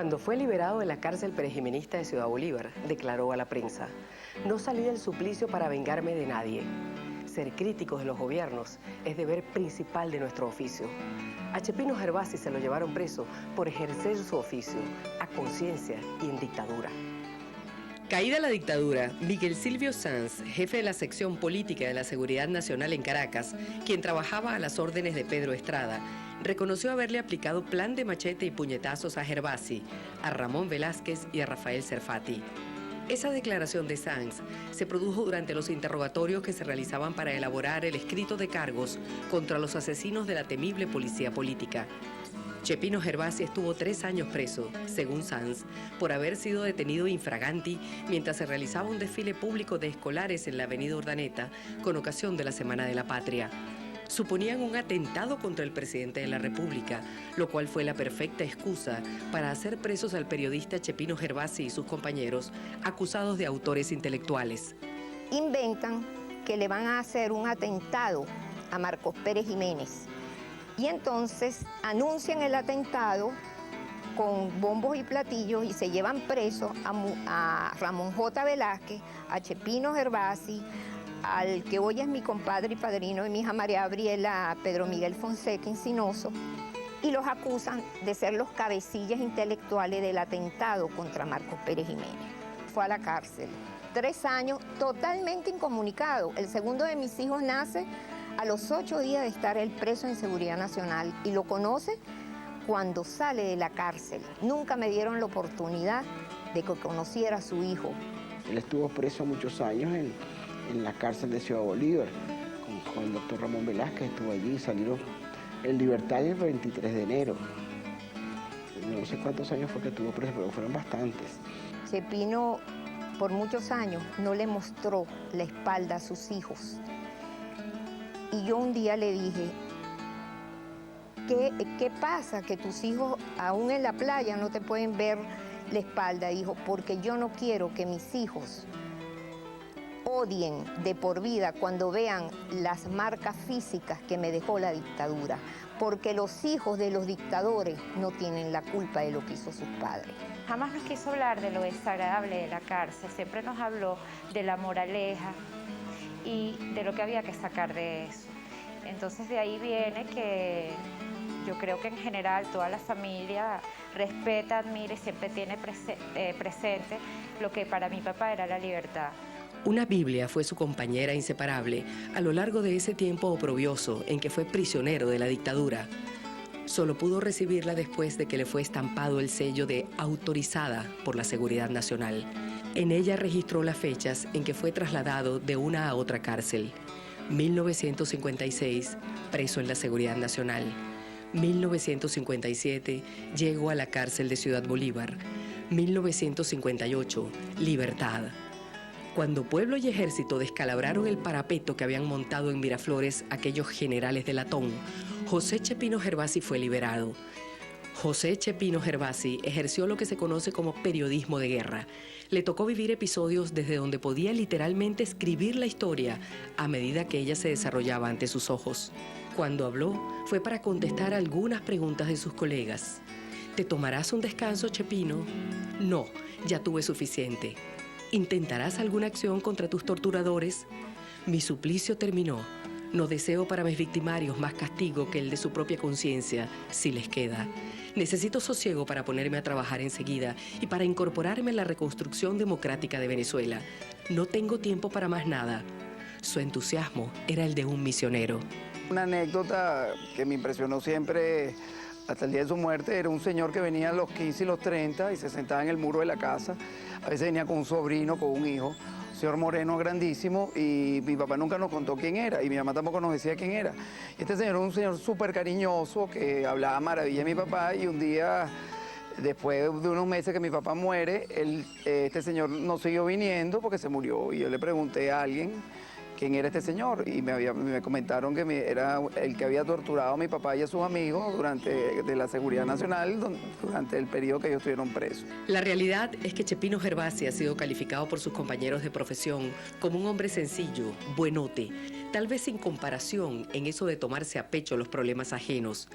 Cuando fue liberado de la cárcel perejimenista de Ciudad Bolívar, declaró a la prensa: "No salí del suplicio para vengarme de nadie. Ser críticos de los gobiernos es deber principal de nuestro oficio". A Chepino Gervasi se lo llevaron preso por ejercer su oficio a conciencia y en dictadura. Caída la dictadura, Miguel Silvio Sanz, jefe de la sección política de la Seguridad Nacional en Caracas, quien trabajaba a las órdenes de Pedro Estrada, reconoció haberle aplicado plan de machete y puñetazos a Gervasi, a Ramón Velázquez y a Rafael Serfati. Esa declaración de Sanz se produjo durante los interrogatorios que se realizaban para elaborar el escrito de cargos contra los asesinos de la temible policía política. Chepino Gervasi estuvo 3 años preso, según Sanz, por haber sido detenido infraganti mientras se realizaba un desfile público de escolares en la avenida Urdaneta con ocasión de la Semana de la Patria. Suponían un atentado contra el presidente de la República, lo cual fue la perfecta excusa para hacer presos al periodista Chepino Gervasi y sus compañeros, acusados de autores intelectuales. Inventan que le van a hacer un atentado a Marcos Pérez Jiménez. Y entonces anuncian el atentado con bombos y platillos y se llevan preso a Ramón J. Velázquez, a Chepino Gervasi, al que hoy es mi compadre y padrino de mi hija María Gabriela, Pedro Miguel Fonseca Encinoso, y los acusan de ser los cabecillas intelectuales del atentado contra Marcos Pérez Jiménez. Fue a la cárcel, 3 años totalmente incomunicado. El segundo de mis hijos nace a los 8 días de estar él preso en Seguridad Nacional y lo conoce cuando sale de la cárcel. Nunca me dieron la oportunidad de que conociera a su hijo. Él estuvo preso muchos años en la cárcel de Ciudad Bolívar, con el doctor Ramón Velázquez, estuvo allí, salieron en libertad el 23 de enero. No sé cuántos años fue que estuvo preso, pero fueron bastantes. Chepino por muchos años no le mostró la espalda a sus hijos. Y yo un día le dije: ¿Qué pasa? Que tus hijos aún en la playa no te pueden ver la espalda. Dijo: porque yo no quiero que mis hijos odien de por vida cuando vean las marcas físicas que me dejó la dictadura, porque los hijos de los dictadores no tienen la culpa de lo que hizo sus padres. Jamás nos quiso hablar de lo desagradable de la cárcel, siempre nos habló de la moraleja y de lo que había que sacar de eso. Entonces de ahí viene que yo creo que en general toda la familia respeta, admira y siempre tiene presente lo que para mi papá era la libertad. Una Biblia fue su compañera inseparable a lo largo de ese tiempo oprobioso en que fue prisionero de la dictadura. Solo pudo recibirla después de que le fue estampado el sello de autorizada por la Seguridad Nacional. En ella registró las fechas en que fue trasladado de una a otra cárcel. 1956, preso en la Seguridad Nacional. 1957, llegó a la cárcel de Ciudad Bolívar. 1958, libertad. Cuando pueblo y ejército descalabraron el parapeto que habían montado en Miraflores aquellos generales de latón, José Chepino Gervasi fue liberado. José Chepino Gervasi ejerció lo que se conoce como periodismo de guerra. Le tocó vivir episodios desde donde podía literalmente escribir la historia a medida que ella se desarrollaba ante sus ojos. Cuando habló, fue para contestar algunas preguntas de sus colegas. ¿Te tomarás un descanso, Chepino? No, ya tuve suficiente. ¿Intentarás alguna acción contra tus torturadores? Mi suplicio terminó. No deseo para mis victimarios más castigo que el de su propia conciencia, si les queda. Necesito sosiego para ponerme a trabajar enseguida y para incorporarme en la reconstrucción democrática de Venezuela. No tengo tiempo para más nada. Su entusiasmo era el de un misionero. Una anécdota que me impresionó siempre hasta el día de su muerte era un señor que venía a los 15 y los 30 y se sentaba en el muro de la casa. A veces venía con un sobrino, con un hijo, un señor moreno grandísimo, y mi papá nunca nos contó quién era y mi mamá tampoco nos decía quién era. Este señor era un señor súper cariñoso que hablaba maravilla de mi papá, y un día, después de unos meses que mi papá muere, este señor no siguió viniendo porque se murió, y yo le pregunté a alguien quién era este señor y me comentaron que era el que había torturado a mi papá y a sus amigos de la Seguridad Nacional durante el periodo que ellos estuvieron presos. La realidad es que Chepino Gervasi ha sido calificado por sus compañeros de profesión como un hombre sencillo, buenote, tal vez sin comparación en eso de tomarse a pecho los problemas ajenos.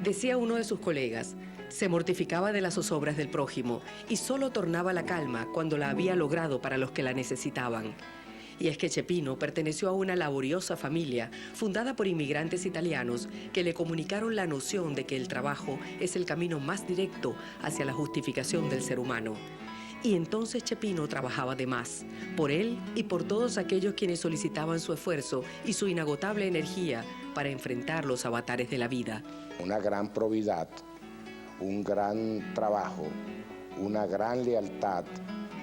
Decía uno de sus colegas: Se mortificaba de las zozobras del prójimo y solo tornaba la calma cuando la había logrado para los que la necesitaban. Y es que Chepino perteneció a una laboriosa familia fundada por inmigrantes italianos que le comunicaron la noción de que el trabajo es el camino más directo hacia la justificación del ser humano. Y entonces Chepino trabajaba de más, por él y por todos aquellos quienes solicitaban su esfuerzo y su inagotable energía para enfrentar los avatares de la vida. Una gran probidad, un gran trabajo, una gran lealtad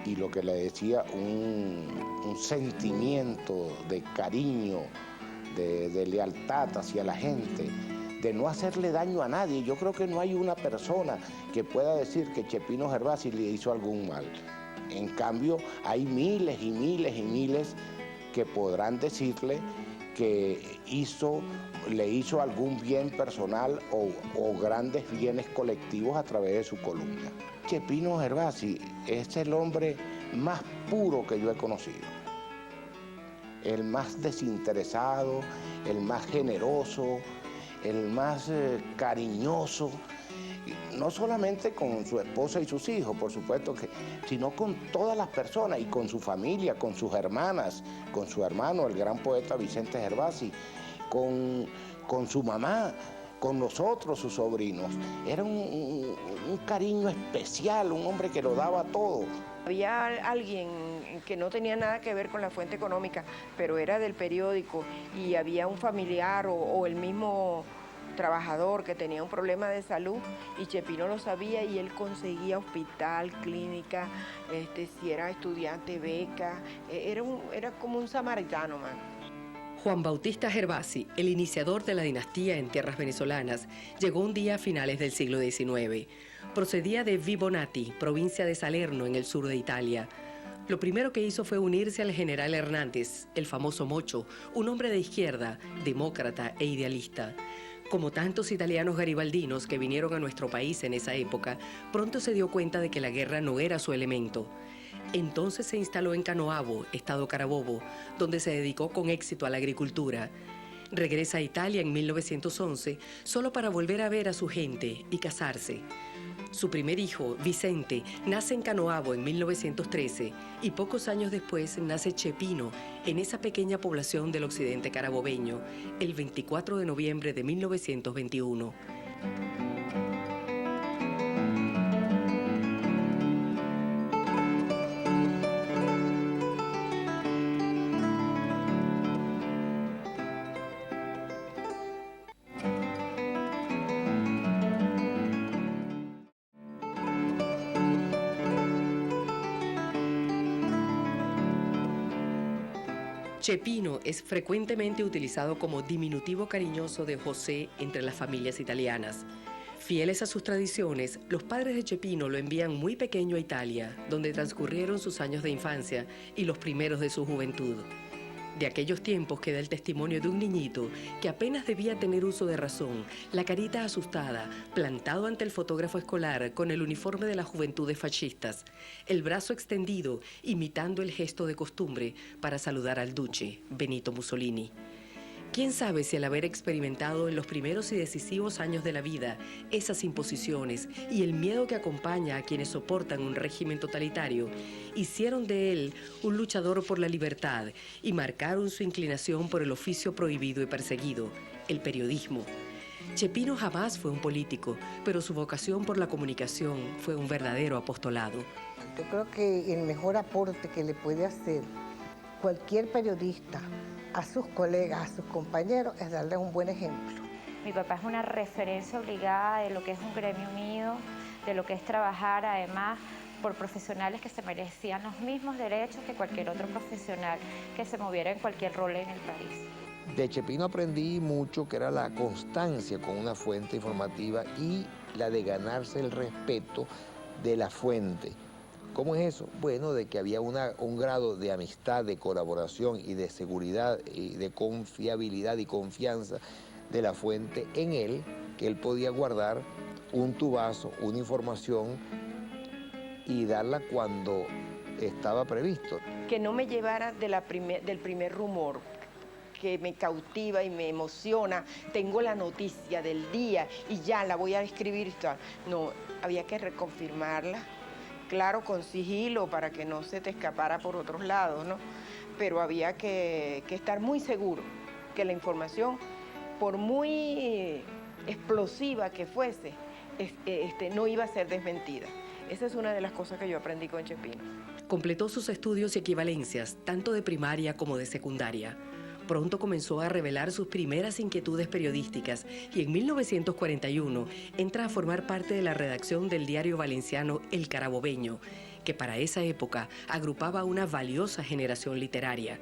y lo que le decía, un sentimiento de cariño, de lealtad hacia la gente, de no hacerle daño a nadie. Yo creo que no hay una persona que pueda decir que Chepino Gervasi le hizo algún mal. En cambio, hay miles y miles y miles que podrán decirle que le hizo algún bien personal o grandes bienes colectivos a través de su columna. Chepino Gervasi es el hombre más puro que yo he conocido, el más desinteresado, el más generoso, el más cariñoso, no solamente con su esposa y sus hijos, por supuesto, sino con todas las personas y con su familia, con sus hermanas, con su hermano, el gran poeta Vicente Gervasi, con su mamá, con nosotros, sus sobrinos. Era un cariño especial, un hombre que lo daba todo. Había alguien que no tenía nada que ver con la fuente económica, pero era del periódico, y había un familiar o el mismo trabajador que tenía un problema de salud y Chepino lo sabía y él conseguía hospital, clínica, si era estudiante, beca, era como un samaritano, man. Juan Bautista Gervasi, el iniciador de la dinastía en tierras venezolanas, llegó un día a finales del siglo XIX. Procedía de Vibonati, provincia de Salerno, en el sur de Italia. Lo primero que hizo fue unirse al general Hernández, el famoso Mocho, un hombre de izquierda, demócrata e idealista. Como tantos italianos garibaldinos que vinieron a nuestro país en esa época, pronto se dio cuenta de que la guerra no era su elemento. Entonces se instaló en Canoabo, estado Carabobo, donde se dedicó con éxito a la agricultura. Regresa a Italia en 1911 solo para volver a ver a su gente y casarse. Su primer hijo, Vicente, nace en Canoabo en 1913 y pocos años después nace Chepino en esa pequeña población del occidente carabobeño, el 24 de noviembre de 1921. Chepino es frecuentemente utilizado como diminutivo cariñoso de José entre las familias italianas. Fieles a sus tradiciones, los padres de Chepino lo envían muy pequeño a Italia, donde transcurrieron sus años de infancia y los primeros de su juventud. De aquellos tiempos queda el testimonio de un niñito que apenas debía tener uso de razón, la carita asustada, plantado ante el fotógrafo escolar con el uniforme de las juventudes fascistas, el brazo extendido, imitando el gesto de costumbre para saludar al duce, Benito Mussolini. ¿Quién sabe si al haber experimentado en los primeros y decisivos años de la vida esas imposiciones y el miedo que acompaña a quienes soportan un régimen totalitario, hicieron de él un luchador por la libertad y marcaron su inclinación por el oficio prohibido y perseguido, el periodismo? Chepino jamás fue un político, pero su vocación por la comunicación fue un verdadero apostolado. Yo creo que el mejor aporte que le puede hacer cualquier periodista a sus colegas, a sus compañeros, es darles un buen ejemplo. Mi papá es una referencia obligada de lo que es un gremio unido, de lo que es trabajar además por profesionales que se merecían los mismos derechos que cualquier otro profesional que se moviera en cualquier rol en el país. De Chepino aprendí mucho, que era la constancia con una fuente informativa y la de ganarse el respeto de la fuente. ¿Cómo es eso? Bueno, de que había un grado de amistad, de colaboración y de seguridad y de confiabilidad y confianza de la fuente en él, que él podía guardar un tubazo, una información y darla cuando estaba previsto. Que no me llevara del primer rumor, que me cautiva y me emociona, tengo la noticia del día y ya la voy a escribir. No, había que reconfirmarla, claro, con sigilo para que no se te escapara por otros lados, ¿no? Pero había que estar muy seguro que la información, por muy explosiva que fuese, no iba a ser desmentida. Esa es una de las cosas que yo aprendí con Chepino. Completó sus estudios y equivalencias, tanto de primaria como de secundaria. Pronto comenzó a revelar sus primeras inquietudes periodísticas y en 1941 entra a formar parte de la redacción del diario valenciano El Carabobeño, que para esa época agrupaba una valiosa generación literaria.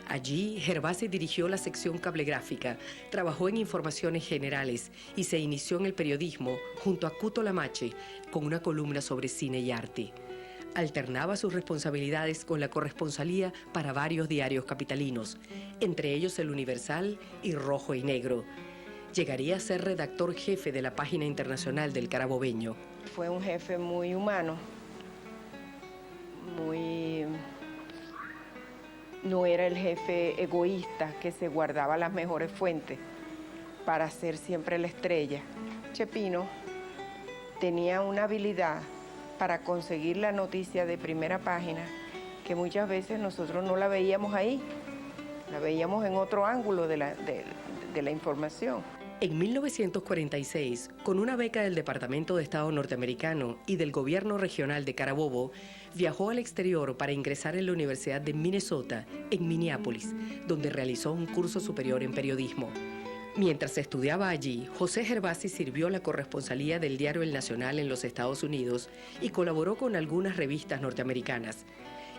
Allí, Gervasi dirigió la sección cablegráfica, trabajó en informaciones generales y se inició en el periodismo junto a Cuto Lamache con una columna sobre cine y arte. Alternaba sus responsabilidades con la corresponsalía para varios diarios capitalinos, entre ellos El Universal y Rojo y Negro. Llegaría a ser redactor jefe de la página internacional del Carabobeño. Fue un jefe muy humano, no era el jefe egoísta que se guardaba las mejores fuentes para ser siempre la estrella. Chepino tenía una habilidad para conseguir la noticia de primera página que muchas veces nosotros no la veíamos ahí, la veíamos en otro ángulo de la información. En 1946, con una beca del Departamento de Estado norteamericano y del Gobierno Regional de Carabobo, viajó al exterior para ingresar en la Universidad de Minnesota, en Minneapolis, donde realizó un curso superior en periodismo. Mientras estudiaba allí, José Gervasi sirvió la corresponsalía del diario El Nacional en los Estados Unidos y colaboró con algunas revistas norteamericanas.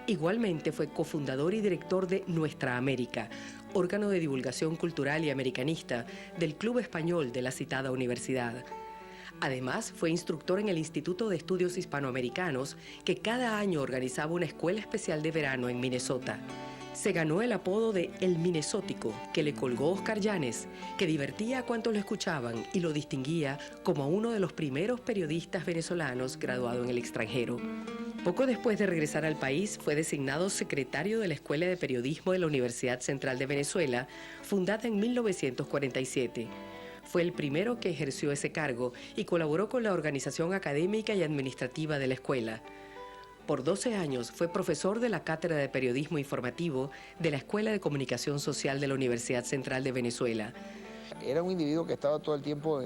Igualmente fue cofundador y director de Nuestra América, órgano de divulgación cultural y americanista del Club Español de la citada universidad. Además, fue instructor en el Instituto de Estudios Hispanoamericanos, que cada año organizaba una escuela especial de verano en Minnesota. Se ganó el apodo de El Minnesótico, que le colgó Oscar Llanes, que divertía a cuantos lo escuchaban y lo distinguía como uno de los primeros periodistas venezolanos graduado en el extranjero. Poco después de regresar al país, fue designado secretario de la Escuela de Periodismo de la Universidad Central de Venezuela, fundada en 1947. Fue el primero que ejerció ese cargo y colaboró con la organización académica y administrativa de la escuela. Por 12 años fue profesor de la Cátedra de Periodismo Informativo de la Escuela de Comunicación Social de la Universidad Central de Venezuela. Era un individuo que estaba todo el tiempo,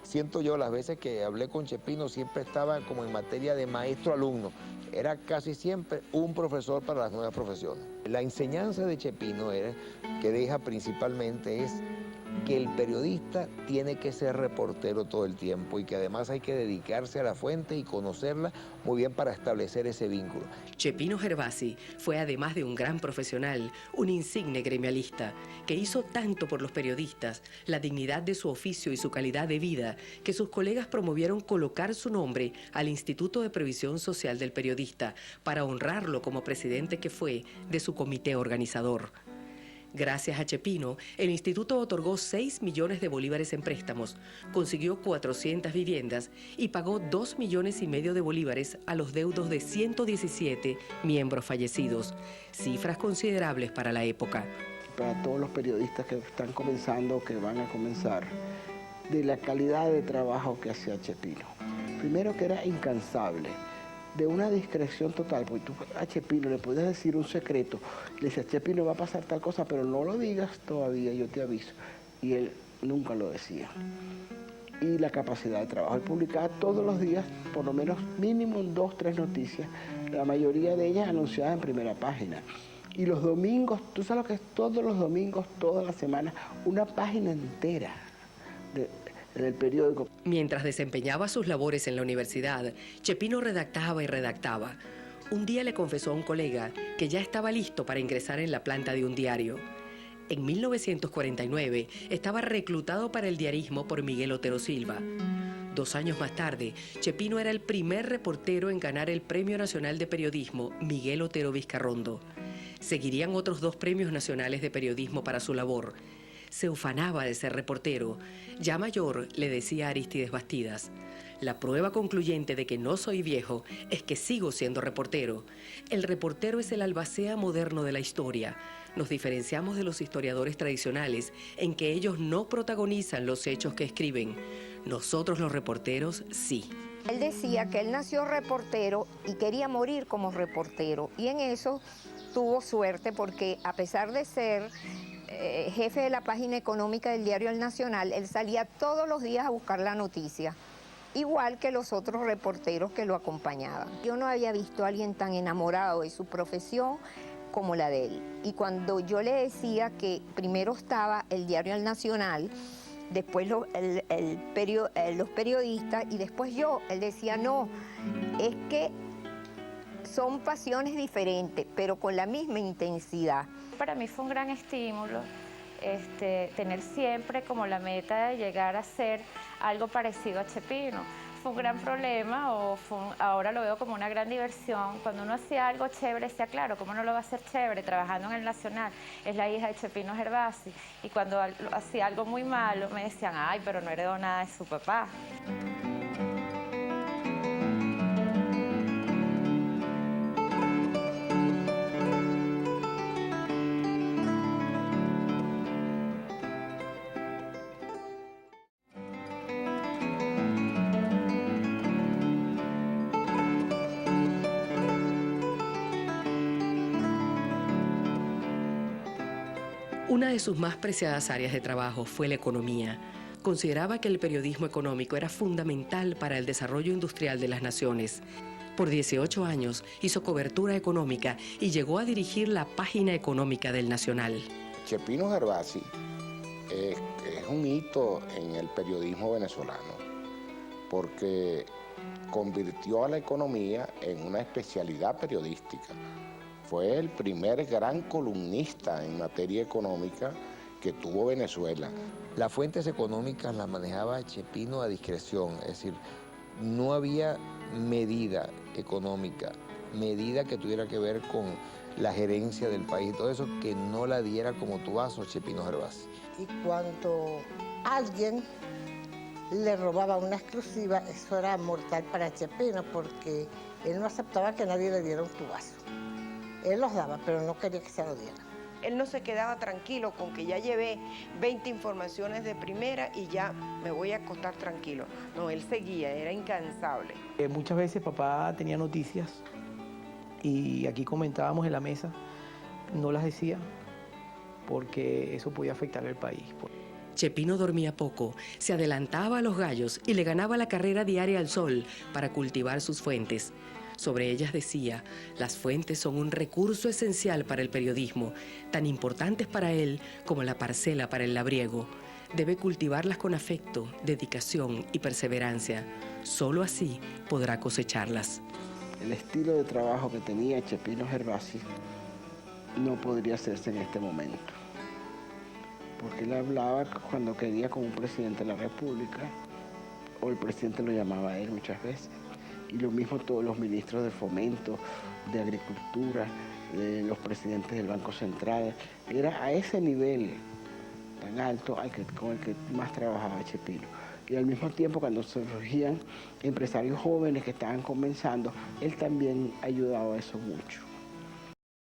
siento yo, las veces que hablé con Chepino, siempre estaba como en materia de maestro-alumno. Era casi siempre un profesor para las nuevas profesiones. La enseñanza de Chepino que deja principalmente es que el periodista tiene que ser reportero todo el tiempo y que además hay que dedicarse a la fuente y conocerla muy bien para establecer ese vínculo. Chepino Gervasi fue, además de un gran profesional, un insigne gremialista que hizo tanto por los periodistas, la dignidad de su oficio y su calidad de vida, que sus colegas promovieron colocar su nombre al Instituto de Previsión Social del Periodista para honrarlo como presidente que fue de su comité organizador. Gracias a Chepino, el instituto otorgó 6 millones de bolívares en préstamos, consiguió 400 viviendas y pagó 2,5 millones de bolívares a los deudos de 117 miembros fallecidos, cifras considerables para la época. Para todos los periodistas que están comenzando, que van a comenzar, de la calidad de trabajo que hacía Chepino. Primero, que era incansable, de una discreción total, porque tú a Chepino le podías decir un secreto, le decías, Chepino, va a pasar tal cosa, pero no lo digas todavía, yo te aviso. Y él nunca lo decía. Y la capacidad de trabajo. Él publicaba todos los días, por lo menos mínimo 2, 3 noticias, la mayoría de ellas anunciadas en primera página. Y los domingos, tú sabes lo que es todos los domingos, toda la semana, una página entera en el periódico. Mientras desempeñaba sus labores en la universidad, Chepino redactaba y redactaba. Un día le confesó a un colega que ya estaba listo para ingresar en la planta de un diario. En 1949 estaba reclutado para el diarismo por Miguel Otero Silva. 2 años más tarde, Chepino era el primer reportero en ganar el Premio Nacional de Periodismo Miguel Otero Vizcarrondo. Seguirían otros 2 premios nacionales de periodismo para su labor. Se ufanaba de ser reportero. Ya mayor, le decía a Aristides Bastidas, la prueba concluyente de que no soy viejo es que sigo siendo reportero. El reportero es el albacea moderno de la historia. Nos diferenciamos de los historiadores tradicionales en que ellos no protagonizan los hechos que escriben. Nosotros los reporteros sí. Él decía que él nació reportero y quería morir como reportero, y en eso tuvo suerte porque a pesar de ser jefe de la página económica del diario El Nacional, él salía todos los días a buscar la noticia, igual que los otros reporteros que lo acompañaban. Yo no había visto a alguien tan enamorado de su profesión como la de él. Y cuando yo le decía que primero estaba el diario El Nacional, después los periodistas y después yo, él decía, no, es que son pasiones diferentes, pero con la misma intensidad. Para mí fue un gran estímulo tener siempre como la meta de llegar a ser algo parecido a Chepino. Fue un gran problema, ahora lo veo como una gran diversión. Cuando uno hacía algo chévere, decía, claro, ¿cómo no lo va a hacer chévere? Trabajando en El Nacional, es la hija de Chepino Gervasi. Y cuando hacía algo muy malo, me decían, ay, pero no heredó nada de su papá. Una de sus más preciadas áreas de trabajo fue la economía. Consideraba que el periodismo económico era fundamental para el desarrollo industrial de las naciones. Por 18 años hizo cobertura económica y llegó a dirigir la página económica del Nacional. Chepino Gervasi es un hito en el periodismo venezolano porque convirtió a la economía en una especialidad periodística. Fue el primer gran columnista en materia económica que tuvo Venezuela. Las fuentes económicas las manejaba Chepino a discreción, es decir, no había medida económica, medida que tuviera que ver con la gerencia del país, todo eso que no la diera como tubazo Chepino Gervasi. Y cuando alguien le robaba una exclusiva, eso era mortal para Chepino, porque él no aceptaba que nadie le diera un tubazo. Él los daba, pero no quería que se lo dieran. Él no se quedaba tranquilo con que ya llevé 20 informaciones de primera y ya me voy a acostar tranquilo. No, él seguía, era incansable. Muchas veces papá tenía noticias y aquí comentábamos en la mesa, no las decía porque eso podía afectar al país. Chepino dormía poco, se adelantaba a los gallos y le ganaba la carrera diaria al sol para cultivar sus fuentes. Sobre ellas decía, las fuentes son un recurso esencial para el periodismo, tan importantes para él como la parcela para el labriego. Debe cultivarlas con afecto, dedicación y perseverancia. Solo así podrá cosecharlas. El estilo de trabajo que tenía Chepino Gervasi no podría hacerse en este momento. Porque él hablaba cuando quería con un presidente de la República, o el presidente lo llamaba a él muchas veces. Y lo mismo todos los ministros de Fomento, de Agricultura, los presidentes del Banco Central. Era a ese nivel tan alto con el que más trabajaba Chepino. Y al mismo tiempo, cuando surgían empresarios jóvenes que estaban comenzando, él también ayudaba a eso mucho.